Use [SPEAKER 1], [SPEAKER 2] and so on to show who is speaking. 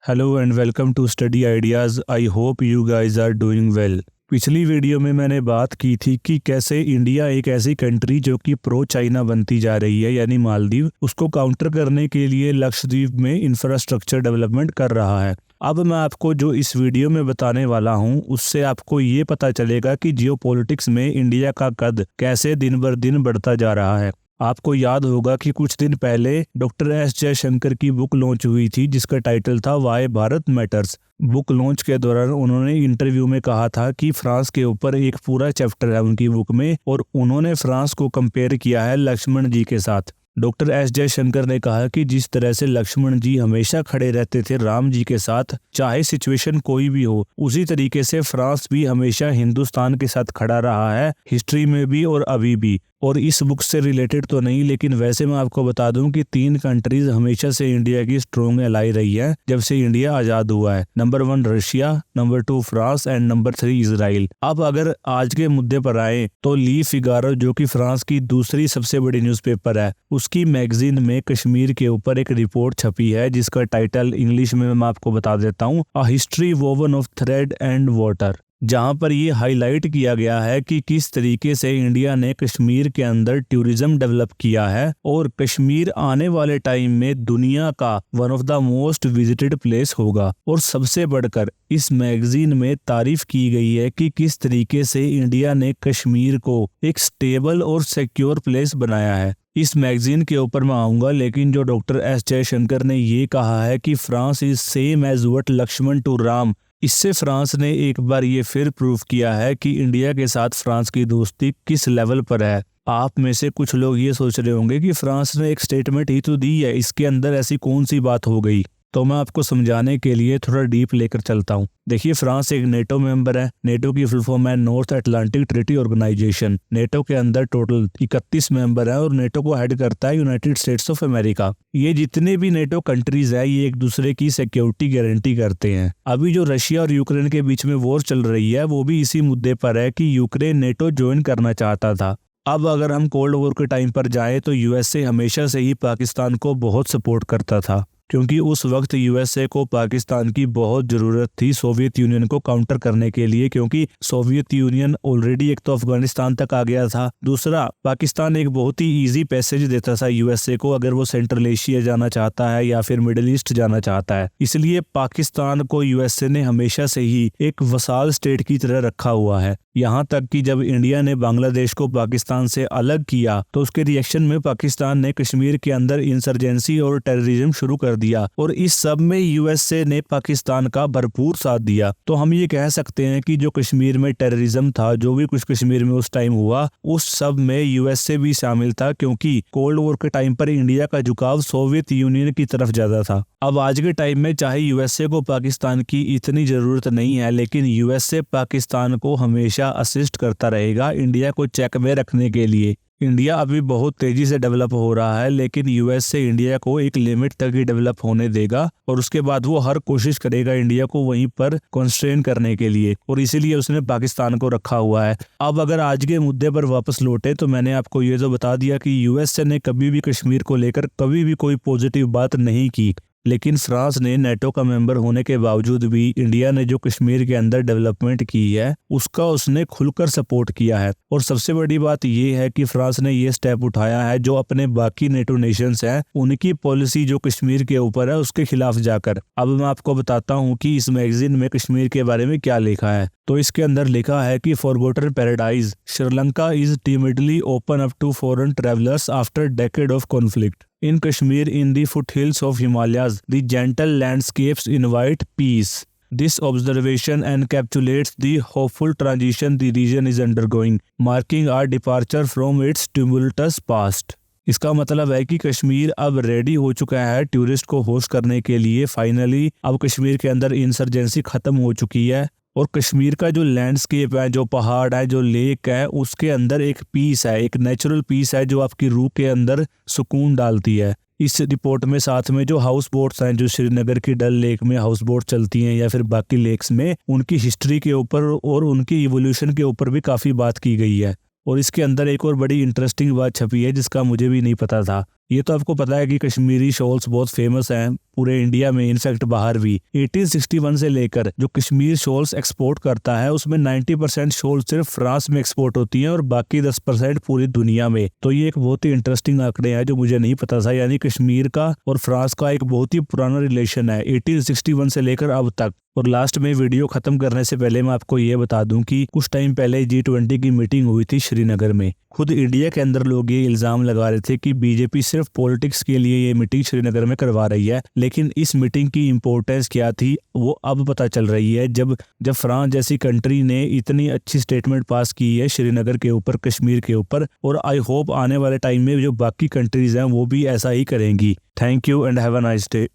[SPEAKER 1] Hello and welcome to study ideas. I hope you guys are doing well. पिछली video में मैंने बात की थी कि कैसे इंडिया एक ऐसी कंट्री जो कि प्रो चाइना बनती जा रही है यानी मालदीव, उसको काउंटर करने के लिए लक्षद्वीप में इंफ्रास्ट्रक्चर डेवलपमेंट कर रहा है। अब मैं आपको जो इस वीडियो में बताने वाला हूं उससे आपको ये पता चलेगा कि जियोपॉलिटिक्स में इंडिया का कद कैसे दिन बर दिन बढ़ता जा रहा है। आपको याद होगा कि कुछ दिन पहले डॉक्टर एस जयशंकर की बुक लॉन्च हुई थी जिसका टाइटल था why Bharat matters. Book launch के दौरान उन्होंने इंटरव्यू में कहा था कि फ्रांस के ऊपर एक पूरा चैप्टर है उनकी बुक में और उन्होंने फ्रांस को कंपेयर किया है लक्ष्मण जी के साथ। डॉक्टर एस जयशंकर ने कहा कि जिस तरह से लक्ष्मण जी हमेशा खड़े रहते थे राम जी के साथ, चाहे सिचुएशन कोई भी हो, उसी तरीके से फ्रांस भी हमेशा हिंदुस्तान के साथ खड़ा रहा है, हिस्ट्री में भी और अभी भी। और इस बुक से रिलेटेड तो नहीं, लेकिन वैसे मैं आपको बता दूं कि 3 कंट्रीज हमेशा से इंडिया की स्ट्रॉन्ग एलाई रही है जब से इंडिया आजाद हुआ है। Number 1 Russia, number 2 France and number 3 Israel. अब अगर आज के मुद्दे पर आए तो ली फिगारो, जो कि फ्रांस की दूसरी सबसे बड़ी न्यूज़पेपर है, उसकी मैगजीन में कश्मीर के ऊपर एक रिपोर्ट छपी है जिसका टाइटल इंग्लिश में मैं आपको बता देता हूँ, a history woven of thread and water, जहां पर ये हाईलाइट किया गया है कि किस तरीके से इंडिया ने कश्मीर के अंदर टूरिज्म डेवलप किया है और कश्मीर आने वाले टाइम में दुनिया का one of the most visited place होगा। और सबसे बढ़कर इस मैगजीन में तारीफ की गई है कि किस तरीके से इंडिया ने कश्मीर को एक स्टेबल और सिक्योर प्लेस बनाया है। इस मैगजीन के ऊपर मैं आऊंगा, लेकिन जो डॉक्टर एस जयशंकर ने ये कहा है कि France is same as what Lakshman to Ram, इससे फ्रांस ने एक बार ये फिर प्रूव किया है कि इंडिया के साथ फ्रांस की दोस्ती किस लेवल पर है। आप में से कुछ लोग ये सोच रहे होंगे कि फ्रांस ने एक स्टेटमेंट ही तो दी है, इसके अंदर ऐसी कौन सी बात हो गई। तो मैं आपको समझाने के लिए थोड़ा डीप लेकर चलता हूँ। देखिए, फ्रांस एक नेटो मेंबर है। नेटो की फुल फॉर्म है North Atlantic Treaty Organization. NATO के अंदर टोटल 31 मेंबर है और नेटो को हेड करता है यूनाइटेड स्टेट्स ऑफ अमेरिका। ये जितने भी नेटो कंट्रीज है ये एक दूसरे की सिक्योरिटी गारंटी करते हैं। अभी जो रशिया और यूक्रेन के बीच में वॉर चल रही है वो भी इसी मुद्दे पर है कि यूक्रेन नेटो ज्वाइन करना चाहता था। अब अगर हम कोल्ड वॉर के टाइम पर जाएं तो यूएसए हमेशा से ही पाकिस्तान को बहुत सपोर्ट करता था, क्योंकि उस वक्त यूएसए को पाकिस्तान की बहुत ज़रूरत थी सोवियत यूनियन को काउंटर करने के लिए, क्योंकि सोवियत यूनियन ऑलरेडी एक तो अफगानिस्तान तक आ गया था, दूसरा पाकिस्तान एक बहुत ही इजी पैसेज देता था यूएसए को अगर वो सेंट्रल एशिया जाना चाहता है या फिर मिडिल ईस्ट जाना चाहता है। इसलिए पाकिस्तान को यूएसए ने हमेशा से ही एक वसाल स्टेट की तरह रखा हुआ है। यहाँ तक कि जब इंडिया ने बांग्लादेश को पाकिस्तान से अलग किया तो उसके रिएक्शन में पाकिस्तान ने कश्मीर के अंदर इंसर्जेंसी और टेररिज्म शुरू कर दिया, और इस सब में यूएसए ने पाकिस्तान का भरपूर साथ दिया। तो हम ये कह सकते हैं कि जो कश्मीर में टेररिज्म था, जो भी कुछ कश्मीर में उस टाइम हुआ, उस सब में यूएसए भी शामिल था, क्योंकि कोल्ड वॉर के टाइम पर इंडिया का झुकाव सोवियत यूनियन की तरफ ज्यादा था। अब आज के टाइम में चाहे यूएसए को पाकिस्तान की इतनी जरूरत नहीं है, लेकिन यूएसए पाकिस्तान को हमेशा असिस्ट करता रहेगा इंडिया को चेक में रखने के लिए। इंडिया अभी बहुत तेजी से डेवलप हो रहा है, लेकिन यूएसए इंडिया को एक लिमिट तक ही डेवलप होने देगा और उसके बाद वो हर कोशिश करेगा इंडिया को वहीं पर कॉन्स्ट्रेन करने के लिए, और इसीलिए उसने पाकिस्तान को रखा हुआ है। अब अगर आज के मुद्दे पर वापस लौटे तो मैंने आपको ये तो बता दिया कि यूएसए ने कभी भी कश्मीर को लेकर कभी भी कोई पॉजिटिव बात नहीं की, लेकिन फ्रांस ने नेटो का मेंबर होने के बावजूद भी इंडिया ने जो कश्मीर के अंदर डेवलपमेंट की है उसका उसने खुलकर सपोर्ट किया है। और सबसे बड़ी बात ये है कि फ्रांस ने ये स्टेप उठाया है जो अपने बाकी नेटो नेशंस हैं उनकी पॉलिसी जो कश्मीर के ऊपर है उसके खिलाफ जाकर। अब मैं आपको बताता हूँ कि इस मैगजीन में कश्मीर के बारे में क्या लिखा है। तो इसके अंदर लिखा है कि forgotten paradise, Sri Lanka is timidly open up to foreign travellers after decade of conflict. In Kashmir, in the foothills of Himalayas, the gentle landscapes invite peace. This observation encapsulates the hopeful transition the region is undergoing, marking our departure from its tumultuous past. इसका मतलब है कि कश्मीर अब ready हो चुका है tourist को host करने के लिए। फाइनली अब कश्मीर के अंदर इंसर्जेंसी खत्म हो चुकी है और कश्मीर का जो लैंडस्केप है, जो पहाड़ है, जो लेक है, उसके अंदर एक पीस है, एक नेचुरल पीस है जो आपकी रूह के अंदर सुकून डालती है। इस रिपोर्ट में साथ में जो हाउस बोट्स हैं, जो श्रीनगर की डल लेक में हाउस बोट चलती हैं या फिर बाकी लेक्स में, उनकी हिस्ट्री के ऊपर और उनकी इवोल्यूशन के ऊपर भी काफ़ी बात की गई है। और इसके अंदर एक और बड़ी इंटरेस्टिंग बात छपी है जिसका मुझे भी नहीं पता था। ये तो आपको पता है कि कश्मीरी शॉल्स बहुत फेमस हैं पूरे इंडिया में, इनफैक्ट बाहर भी। 1861 से लेकर जो कश्मीर शॉल्स एक्सपोर्ट करता है उसमें 90% शॉल सिर्फ फ्रांस में एक्सपोर्ट होती हैं और बाकी 10% पूरी दुनिया में। तो ये एक बहुत ही इंटरेस्टिंग आंकड़े हैं जो मुझे नहीं पता था, यानी कश्मीर का और फ्रांस का एक बहुत ही पुराना रिलेशन है 1861 से लेकर अब तक। और लास्ट में वीडियो खत्म करने से पहले मैं आपको ये बता दूं कि कुछ टाइम पहले G20 की मीटिंग हुई थी श्रीनगर में। खुद इंडिया के अंदर लोग ये इल्जाम लगा रहे थे कि बीजेपी सिर्फ पॉलिटिक्स के लिए ये मीटिंग श्रीनगर में करवा रही है, लेकिन इस मीटिंग की इम्पोर्टेंस क्या थी वो अब पता चल रही है जब फ्रांस जैसी कंट्री ने इतनी अच्छी स्टेटमेंट पास की है श्रीनगर के ऊपर, कश्मीर के ऊपर। और आई होप आने वाले टाइम में जो बाकी कंट्रीज हैं वो भी ऐसा ही करेंगी। Thank you and have a nice day.